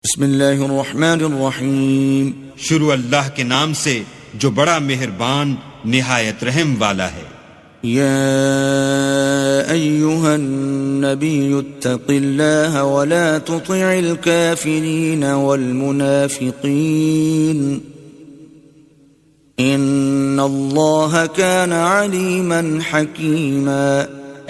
بسم اللہ الرحمن الرحیم۔ شروع اللہ کے نام سے جو بڑا مہربان نہایت رحم والا ہے۔ یا ایہا النبی اتق اللہ ولا تطع الكافرین والمنافقین ان اللہ کان علیما حکیما۔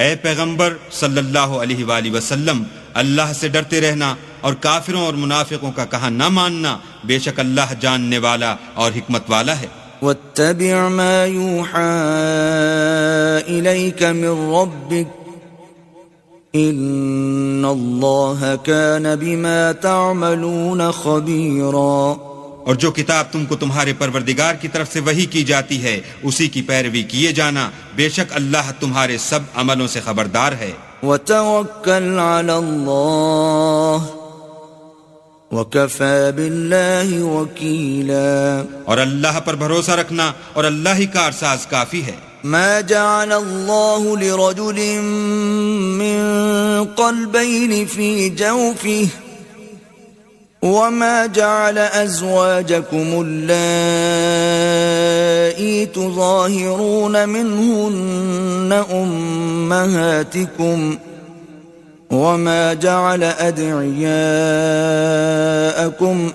اے پیغمبر صلی اللہ علیہ وآلہ وسلم، اللہ سے ڈرتے رہنا اور کافروں اور منافقوں کا کہا نہ ماننا، بے شک اللہ جاننے والا اور حکمت والا ہے۔ واتبع ما یوحى الیک من ربک ان اللہ کان بما تعملون خبیرا۔ اور جو کتاب تم کو تمہارے پروردگار کی طرف سے وحی کی جاتی ہے اسی کی پیروی کیے جانا، بے شک اللہ تمہارے سب عملوں سے خبردار ہے۔ وتوکل علی اللہ وکفی باللہ وکیلا۔ اور اللہ پر بھروسہ رکھنا اور اللہ ہی کارساز کافی ہے۔ ما جعل اللہ لرجل من قلبین فی جوفہ وما جعل ازواجکم اللائی تظاہرون منہن امہاتکم وما جعل ادعیاءکم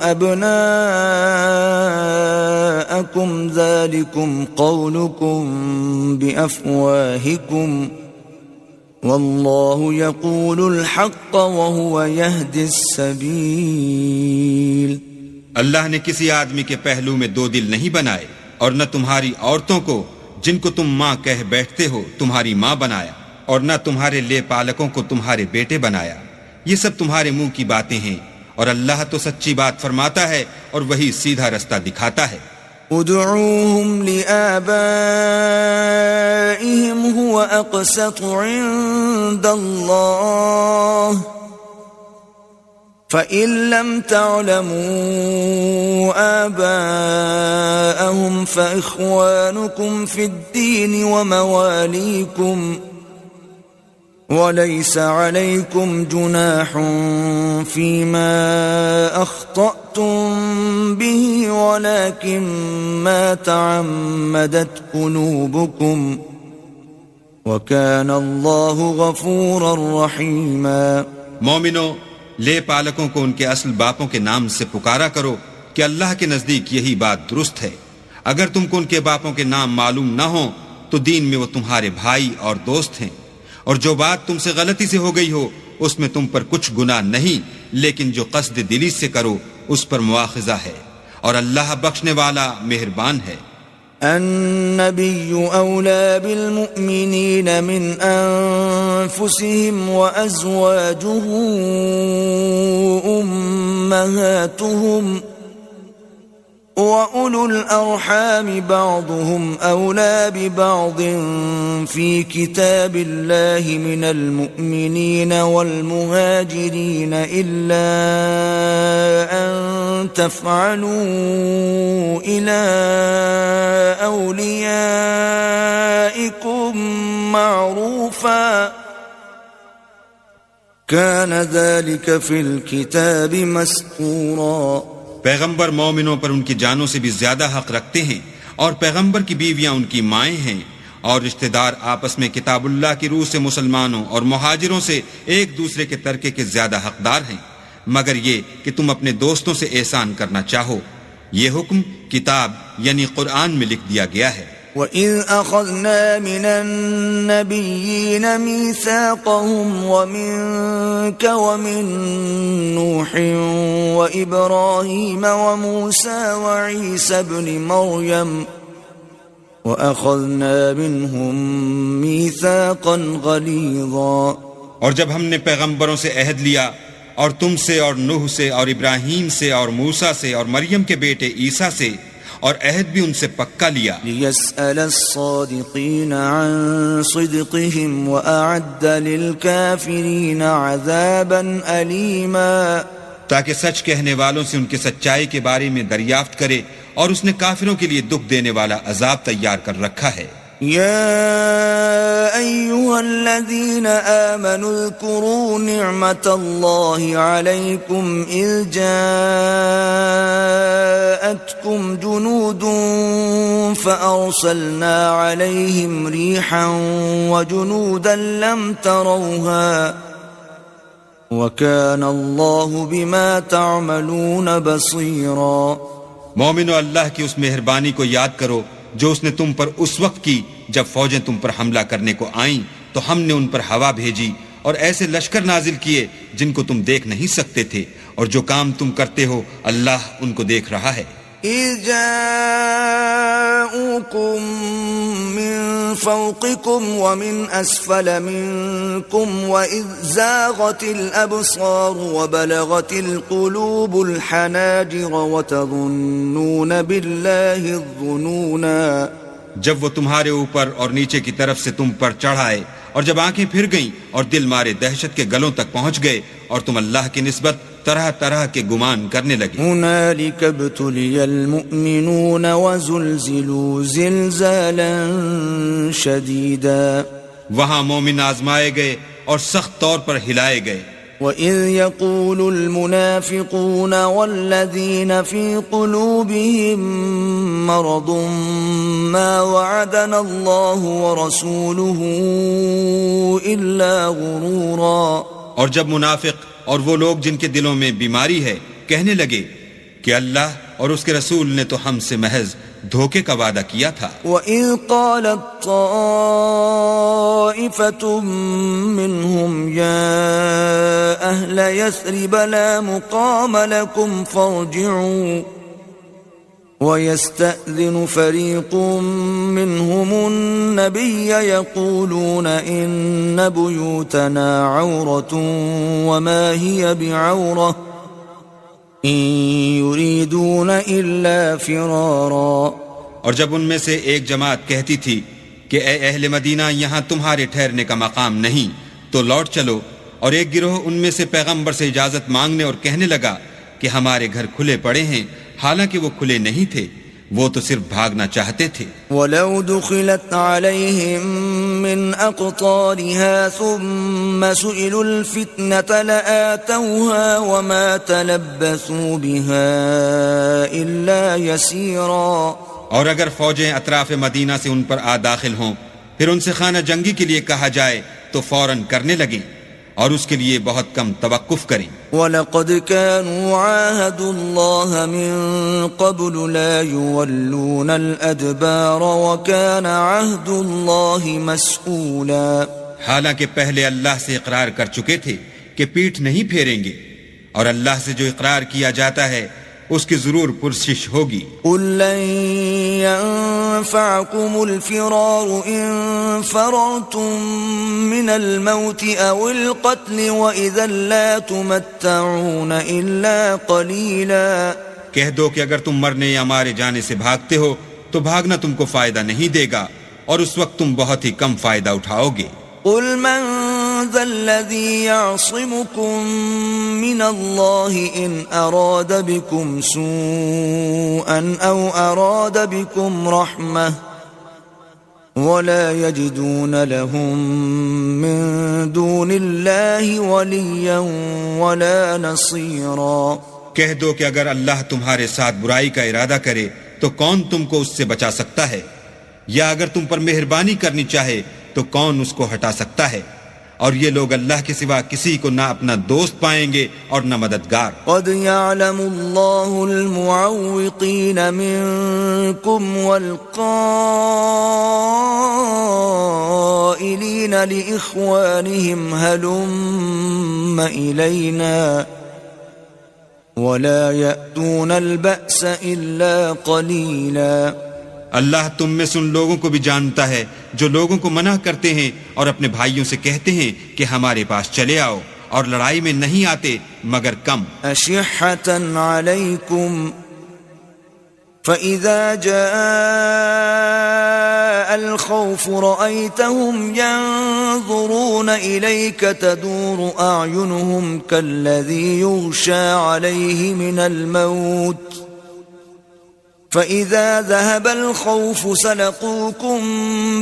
ابناءکم ذالکم قولکم بافواہکم واللہ یقول الحق وہو یہدی السبیل۔ اللہ نے کسی آدمی کے پہلو میں دو دل نہیں بنائے، اور نہ تمہاری عورتوں کو جن کو تم ماں کہہ بیٹھتے ہو تمہاری ماں بنایا، اور نہ تمہارے لے پالکوں کو تمہارے بیٹے بنایا۔ یہ سب تمہارے منہ کی باتیں ہیں، اور اللہ تو سچی بات فرماتا ہے اور وہی سیدھا رستہ دکھاتا ہے۔ ادعوهم لآبائهم هو أقسط عند الله فإن لم تعلموا آباءهم فإخوانكم في الدين ومواليكم وليس عليكم جناح فيما أخطأتم به ولكن ما تعمدت قلوبكم وكان الله غفورا رحيما۔ مومنو، لے پالکوں کو ان کے اصل باپوں کے نام سے پکارا کرو کہ اللہ کے نزدیک یہی بات درست ہے۔ اگر تم کو ان کے باپوں کے نام معلوم نہ ہوں تو دین میں وہ تمہارے بھائی اور دوست ہیں، اور جو بات تم سے غلطی سے ہو گئی ہو اس میں تم پر کچھ گناہ نہیں، لیکن جو قصد دلی سے کرو اس پر مواخذہ ہے، اور اللہ بخشنے والا مہربان ہے۔ النبی اولا بالمؤمنین من انفسهم وازواجه امہاتهم وَأُولُو الْأَرْحَامِ بَعْضُهُمْ أَوْلَى بِبَعْضٍ فِي كِتَابِ اللَّهِ مِنَ الْمُؤْمِنِينَ وَالْمُهَاجِرِينَ إِلَّا أَن تَفْعَلُوا إِلَى أَوْلِيَائِكُمْ مَعْرُوفًا كَانَ ذَلِكَ فِي الْكِتَابِ مَسْطُورًا۔ پیغمبر مومنوں پر ان کی جانوں سے بھی زیادہ حق رکھتے ہیں، اور پیغمبر کی بیویاں ان کی مائیں ہیں، اور رشتہ دار آپس میں کتاب اللہ کی روح سے مسلمانوں اور مہاجروں سے ایک دوسرے کے ترکے کے زیادہ حقدار ہیں، مگر یہ کہ تم اپنے دوستوں سے احسان کرنا چاہو۔ یہ حکم کتاب یعنی قرآن میں لکھ دیا گیا ہے۔ وَإِذْ أَخَذْنَا مِنَ النَّبِيِّينَ مِيثَاقَهُمْ وَمِنكَ وَمِن نُوحٍ وَإِبْرَاهِيمَ وَمُوسَى وَعِيسَى ابْنِ مَرْيَمَ وَأَخَذْنَا مِنْهُم مِيثَاقًا غَلِيظًا۔ اور جب ہم نے پیغمبروں سے عہد لیا، اور تم سے اور نوح سے اور ابراہیم سے اور موسیٰ سے اور مریم کے بیٹے عیسیٰ سے، اور عہد بھی ان سے پکا لیا۔ لِيَسْأَلَ الصَّادِقِينَ عَن صِدْقِهِمْ وَأَعَدَّ لِلْكَافِرِينَ عَذَابًا أَلِيمًا، تاکہ سچ کہنے والوں سے ان کے سچائی کے بارے میں دریافت کرے، اور اس نے کافروں کے لیے دکھ دینے والا عذاب تیار کر رکھا ہے۔ يا أيها الذين آمنوا اذكروا نعمة الله عليكم إذ جاءتكم جنود فأرسلنا عليهم ريحا وجنودا لم تروها وكان الله بما تعملون بصيرا. مومنو، اللہ کی اس مہربانی کو یاد کرو جو اس نے تم پر اس وقت کی جب فوجیں تم پر حملہ کرنے کو آئیں تو ہم نے ان پر ہوا بھیجی اور ایسے لشکر نازل کیے جن کو تم دیکھ نہیں سکتے تھے، اور جو کام تم کرتے ہو اللہ ان کو دیکھ رہا ہے. إذ جاءوكم من فوقكم ومن أسفل منكم وإذ زاغت الأبصار وبلغت القلوب الحناجر وتظنون بالله الظنونا. جب وہ تمہارے اوپر اور نیچے کی طرف سے تم پر چڑھائے اور جب آنکھیں پھر گئیں اور دل مارے دہشت کے گلوں تک پہنچ گئے اور تم اللہ کی نسبت طرح طرح کے گمان کرنے لگے. هنالك ابتلي المؤمنون وزلزلوا زلزالا شديدا. وہاں مومن آزمائے گئے اور سخت طور پر ہلائے گئے. وَإِذْ يَقُولُ الْمُنَافِقُونَ وَالَّذِينَ فِي قُلُوبِهِم مَّرَضٌ مَّا وَعَدَنَا اللَّهُ وَرَسُولُهُ إِلَّا غُرُورًا. اور جب منافق اور وہ لوگ جن کے دلوں میں بیماری ہے کہنے لگے کہ اللہ اور اس کے رسول نے تو ہم سے محض دھوکے کا وعدہ کیا تھا. وَإِذْ قَالَتْ طَائِفَةٌ مِّنْهُمْ يَا أَهْلَ يَثْرِبَ لَا مُقَامَ لَكُمْ فَارْجِعُوا وَيَسْتَأْذِنُ فَرِيقٌ مِّنْهُمُ النَّبِيَّ يَقُولُونَ إِنَّ بُيُوتَنَا عَوْرَةٌ وَمَا هِيَ بِعَوْرَةٍ إِن يُرِيدُونَ إِلَّا فِرَارًا. اور جب ان میں سے ایک جماعت کہتی تھی کہ اے اہل مدینہ یہاں تمہارے ٹھہرنے کا مقام نہیں تو لوٹ چلو، اور ایک گروہ ان میں سے پیغمبر سے اجازت مانگنے اور کہنے لگا کہ ہمارے گھر کھلے پڑے ہیں، حالانکہ وہ کھلے نہیں تھے، وہ تو صرف بھاگنا چاہتے تھے. وَلَوْ دُخِلَتْ عَلَيْهِمْ مِنْ أَقْطَارِهَا ثُمَّ سُئِلُوا الْفِتْنَةَ لَآتَوْهَا وَمَا تَلَبَّثُوا بِهَا إِلَّا يَسِيرًا. اور اگر فوجیں اطراف مدینہ سے ان پر داخل ہوں پھر ان سے خانہ جنگی کے لیے کہا جائے تو فوراً کرنے لگیں اور اس کے لیے بہت کم توقف کریں. وَلَقَدْ كَانُوا عَاهَدُوا اللَّهَ مِن قَبْلُ لَا يُوَلُّونَ الْأَدْبَارَ وَكَانَ عَهْدُ اللَّهِ مَسْئُولًا. حالانکہ پہلے اللہ سے اقرار کر چکے تھے کہ پیٹھ نہیں پھیریں گے، اور اللہ سے جو اقرار کیا جاتا ہے اس کی ضرور پرسش ہوگی. قُل لَّن يَنفَعَكُمُ الْفِرَارُ إِن فَرَرْتُم مِّنَ الْمَوْتِ أَوِ الْقَتْلِ وَإِذًا لَّا تُمَتَّعُونَ إِلَّا قَلِيلًا. کہہ دو کہ اگر تم مرنے یا مارے جانے سے بھاگتے ہو تو بھاگنا تم کو فائدہ نہیں دے گا، اور اس وقت تم بہت ہی کم فائدہ اٹھاؤ گے. قُلْ مَنْ ذَا الَّذِي يَعْصِمُكُم مِّنَ اللَّهِ إِنْ أَرَادَ بِكُمْ سُوءًا أَوْ أَرَادَ بِكُمْ رَحْمَةً وَلَا يَجِدُونَ لَهُم مِّن دُونِ اللَّهِ وَلِيًّا وَلَا نَصِيرًا. کہہ دو کہ اگر اللہ تمہارے ساتھ برائی کا ارادہ کرے تو کون تم کو اس سے بچا سکتا ہے، یا اگر تم پر مہربانی کرنی چاہے تو کون اس کو ہٹا سکتا ہے، اور یہ لوگ اللہ کے سوا کسی کو نہ اپنا دوست پائیں گے اور نہ مددگار. قد يعلم الله المعوقين منكم والقائلين لإخوانهم هلم إلينا ولا يأتون البأس إلا قليلا. اللہ تم میں سے ان لوگوں کو بھی جانتا ہے جو لوگوں کو منع کرتے ہیں اور اپنے بھائیوں سے کہتے ہیں کہ ہمارے پاس چلے آؤ، اور لڑائی میں نہیں آتے مگر کم. أشحة عليكم فإذا جاء الخوف رأيتهم ينظرون إليك تدور أعينهم كالذي يغشى عليه من الموت فإذا ذهب الخوف سلقوكم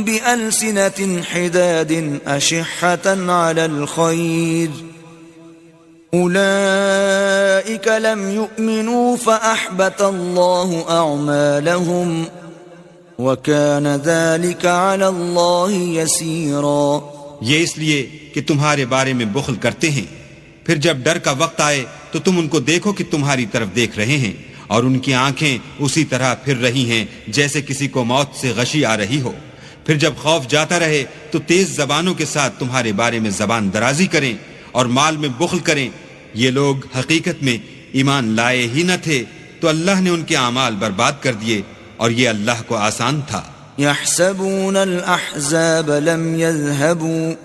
بألسنة حداد أشحة على الخير أولئك لم يؤمنوا فأحبط الله أعمالهم وَكَانَ ذَلِكَ عَلَى اللَّهِ يَسِيرًا. یہ اس لیے کہ تمہارے بارے میں بخل کرتے ہیں، پھر جب ڈر کا وقت آئے تو تم ان کو دیکھو کہ تمہاری طرف دیکھ رہے ہیں، اور ان کی آنکھیں اسی طرح پھر رہی ہیں جیسے کسی کو موت سے غشی آ رہی ہو. پھر جب خوف جاتا رہے تو تیز زبانوں کے ساتھ تمہارے بارے میں زبان درازی کریں اور مال میں بخل کریں. یہ لوگ حقیقت میں ایمان لائے ہی نہ تھے، تو اللہ نے ان کے اعمال برباد کر دیے، اور یہ اللہ کو آسان تھا. يحسبون الأحزاب لم يذهبوا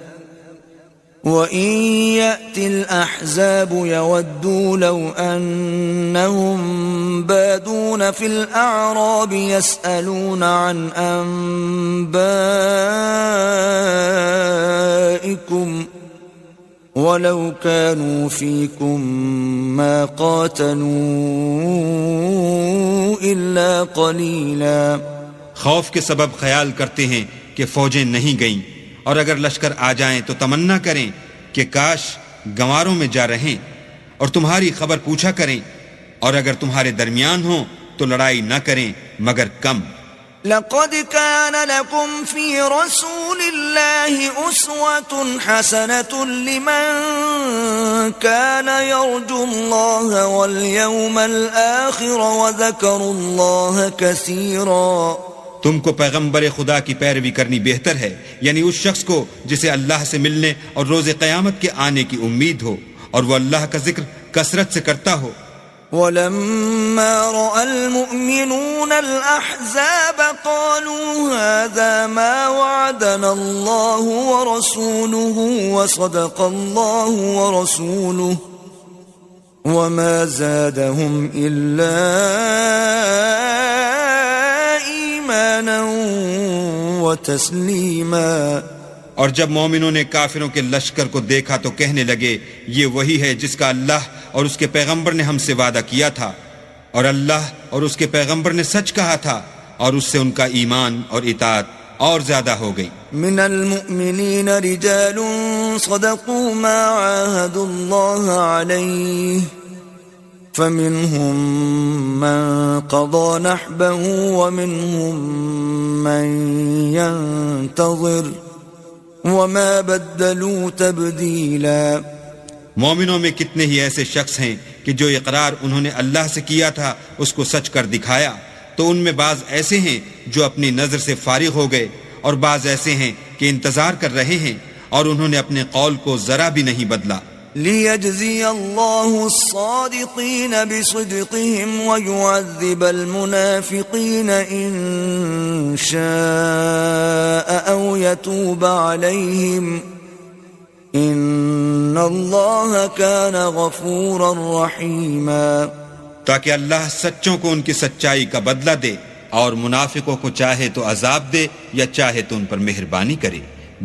وإن يأتي الأحزاب يودوا لو أنهم بادون في الأعراب يسألون عن أنبائكم ولو كانوا فيكم ما قاتلوا إلا قليلا. خوف کے سبب خیال کرتے ہیں کہ فوجیں نہیں گئیں، اور اگر لشکر آ جائیں تو تمنا کریں کہ کاش گنواروں میں جا رہیں اور تمہاری خبر پوچھا کریں، اور اگر تمہارے درمیان ہوں تو لڑائی نہ کریں مگر کم. لقد كان لكم في رسول الله أسوة حسنة لمن كان يرجو الله واليوم الآخر وذكر الله كثيرا. تم کو پیغمبر خدا کی پیروی کرنی بہتر ہے، یعنی اس شخص کو جسے اللہ سے ملنے اور روز قیامت کے آنے کی امید ہو، اور وہ اللہ کا ذکر کثرت سے کرتا ہو. ولما رأى المؤمنون الأحزاب قالوا هذا ما وعدنا الله ورسوله وصدق الله ورسوله وما زادهم إلا إيمانا وتسليما. اور جب مومنوں نے کافروں کے لشکر کو دیکھا تو کہنے لگے یہ وہی ہے جس کا اللہ اور اس کے پیغمبر نے ہم سے وعدہ کیا تھا، اور اللہ اور اس کے پیغمبر نے سچ کہا تھا، اور اس سے ان کا ایمان اور اطاعت اور زیادہ ہو گئی. من المؤمنین رجال صدقوا ما عاهدوا الله عليه فمنهم من قضى نحبه ومنهم من ينتظر وما بدلوا تبدیلا. مومنوں میں کتنے ہی ایسے شخص ہیں کہ جو اقرار انہوں نے اللہ سے کیا تھا اس کو سچ کر دکھایا، تو ان میں بعض ایسے ہیں جو اپنی نظر سے فارغ ہو گئے، اور بعض ایسے ہیں کہ انتظار کر رہے ہیں اور انہوں نے اپنے قول کو ذرا بھی نہیں بدلا. لِيَجْزِيَ اللَّهُ الصَّادِقِينَ بِصِدْقِهِمْ وَيُعَذِّبَ الْمُنَافِقِينَ إِن شَاءَ أَوْ يَتُوبَ عَلَيْهِمْ إِنَّ اللَّهَ كَانَ غَفُورًا رَحِيمًا. تاکہ اللہ سچوں کو ان کی سچائی کا بدلہ دے، اور منافقوں کو چاہے تو عذاب دے یا چاہے تو ان پر مہربانی کرے.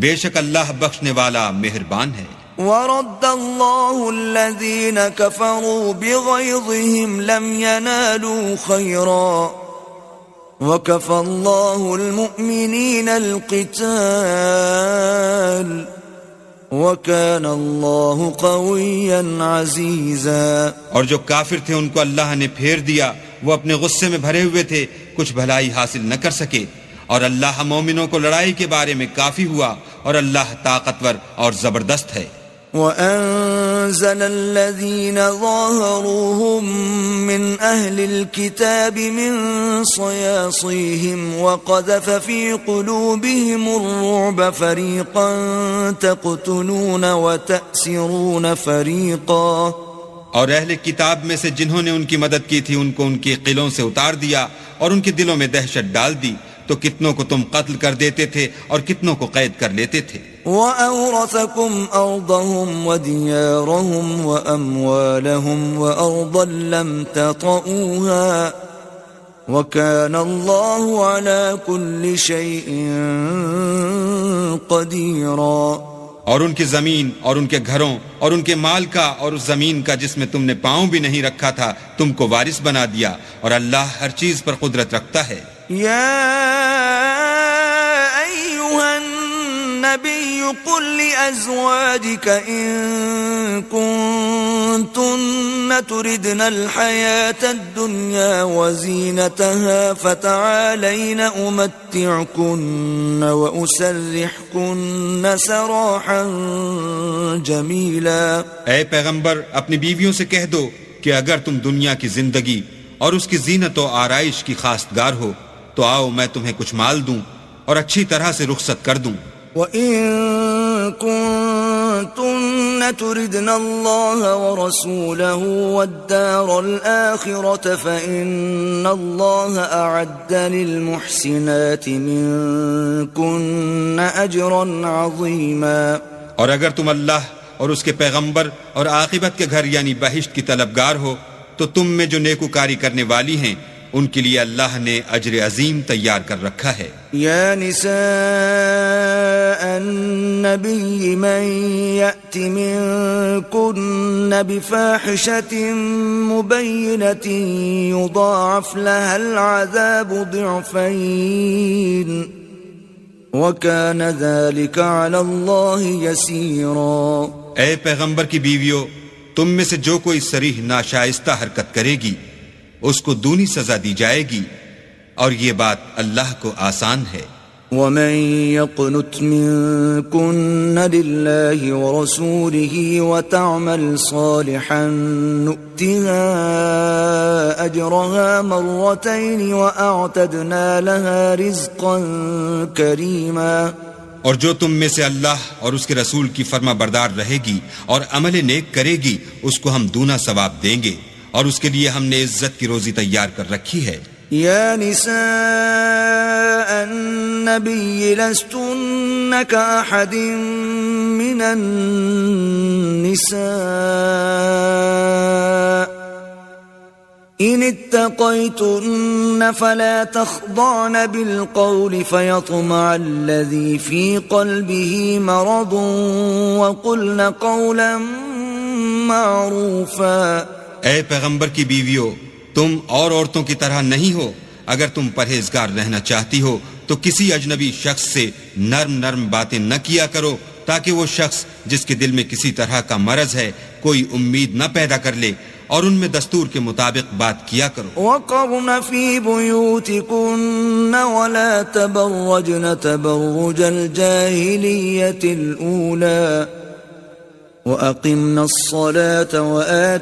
بے شک اللہ بخشنے والا مہربان ہے. وَرَدَّ اللَّهُ الَّذِينَ كَفَرُوا بِغَيْظِهِمْ لَمْ يَنَالُوا خَيْرًا وَكَفَى اللَّهُ الْمُؤْمِنِينَ الْقِتَالَ وَكَانَ اللَّهُ قَوِيًّا عَزِيزًا. اور جو کافر تھے ان کو اللہ نے پھیر دیا، وہ اپنے غصے میں بھرے ہوئے تھے، کچھ بھلائی حاصل نہ کر سکے، اور اللہ مومنوں کو لڑائی کے بارے میں کافی ہوا، اور اللہ طاقتور اور زبردست ہے. وَأَنزَلَ الَّذِينَ ظَاهَرُوهُم مِّنْ أَهْلِ الْكِتَابِ مِنْ صَيَاصِيهِمْ وَقَذَفَ فِي قُلُوبِهِمُ الرُّعْبَ فَرِيقًا تَقْتُلُونَ وَتَأْسِرُونَ فَرِيقًا. اور اہل کتاب میں سے جنہوں نے ان کی مدد کی تھی ان کو ان کے قلعوں سے اتار دیا اور ان کے دلوں میں دہشت ڈال دی، تو کتنوں کو تم قتل کر دیتے تھے اور کتنوں کو قید کر لیتے تھے. وَأَوْرَثَكُمْ أَرْضَهُمْ وَدِيَارَهُمْ وَأَمْوَالَهُمْ وَأَرْضًا لَّمْ تَطَئُوهَا وَكَانَ اللَّهُ عَلَى كُلِّ شَيْءٍ قَدِيرًا. اور ان کی زمین اور ان کے گھروں اور ان کے مال کا اور اس زمین کا جس میں تم نے پاؤں بھی نہیں رکھا تھا تم کو وارث بنا دیا، اور اللہ ہر چیز پر قدرت رکھتا ہے۔ يا أيها النبي قل لأزواجك إن كنتن تردن الحياة الدنيا وزينتها فتعالين أمتعكن وأسرحكن سراحا جميلا۔ اے پیغمبر اپنی بیویوں سے کہہ دو کہ اگر تم دنیا کی زندگی اور اس کی زینت و آرائش کی خواستگار ہو تو آؤ میں تمہیں کچھ مال دوں اور اچھی طرح سے رخصت کر دوں۔ وَإِن كُنتُنَّ تُرِدْنَ اللَّهَ وَرَسُولَهُ وَالدَّارَ الْآخِرَةَ فَإِنَّ اللَّهَ أَعَدَّ لِلْمُحْسِنَاتِ مِنكُنَّ أَجْرًا عَظِيمًا۔ اور اگر تم اللہ اور اس کے پیغمبر اور عاقبت کے گھر یعنی بہشت کی طلبگار ہو تو تم میں جو نیکوکاری کرنے والی ہیں ان کے لیے اللہ نے اجر عظیم تیار کر رکھا ہے۔ یا نساء النبی من یأت منکن بفاحشة مبینة یضاعف لها العذاب ضعفین وکان ذلك علی اللہ یسیرا۔ اے پیغمبر کی بیویوں، تم میں سے جو کوئی صریح ناشائستہ حرکت کرے گی اس کو دونی سزا دی جائے گی، اور یہ بات اللہ کو آسان ہے۔ وَمَن يَقْنُتْ مِنكُنَّ لِلَّهِ وَرَسُولِهِ وَتَعْمَلْ صَالِحًا نُؤْتِهَا أَجْرَهَا مَرَّتَيْنِ وَأَعْتَدْنَا لَهَا رِزْقًا كَرِيمًا۔ اور جو تم میں سے اللہ اور اس کے رسول کی فرما بردار رہے گی اور عمل نیک کرے گی اس کو ہم دونا ثواب دیں گے، اور اس کے لیے ہم نے عزت کی روزی تیار کر رکھی ہے۔ یا نساء النبی لستن کاحد من النساء ان اتقیتن فلا تخضعن بالقول فيطمع الذي في قلبه مرض وقلن قولا معروفا۔ اے پیغمبر کی بیویوں، تم اور عورتوں کی طرح نہیں ہو، اگر تم پرہیزگار رہنا چاہتی ہو تو کسی اجنبی شخص سے نرم نرم باتیں نہ کیا کرو تاکہ وہ شخص جس کے دل میں کسی طرح کا مرض ہے کوئی امید نہ پیدا کر لے، اور ان میں دستور کے مطابق بات کیا کرو۔ وَقَرْنَ فِي بُيُوتِكُنَّ وَلَا تَبَرَّجْنَ تَبَرُّجَ الْجَاهِلِيَّةِ الْأُولَى وَأَقِمْنَ الصَّلَاةَ وَآتِينَ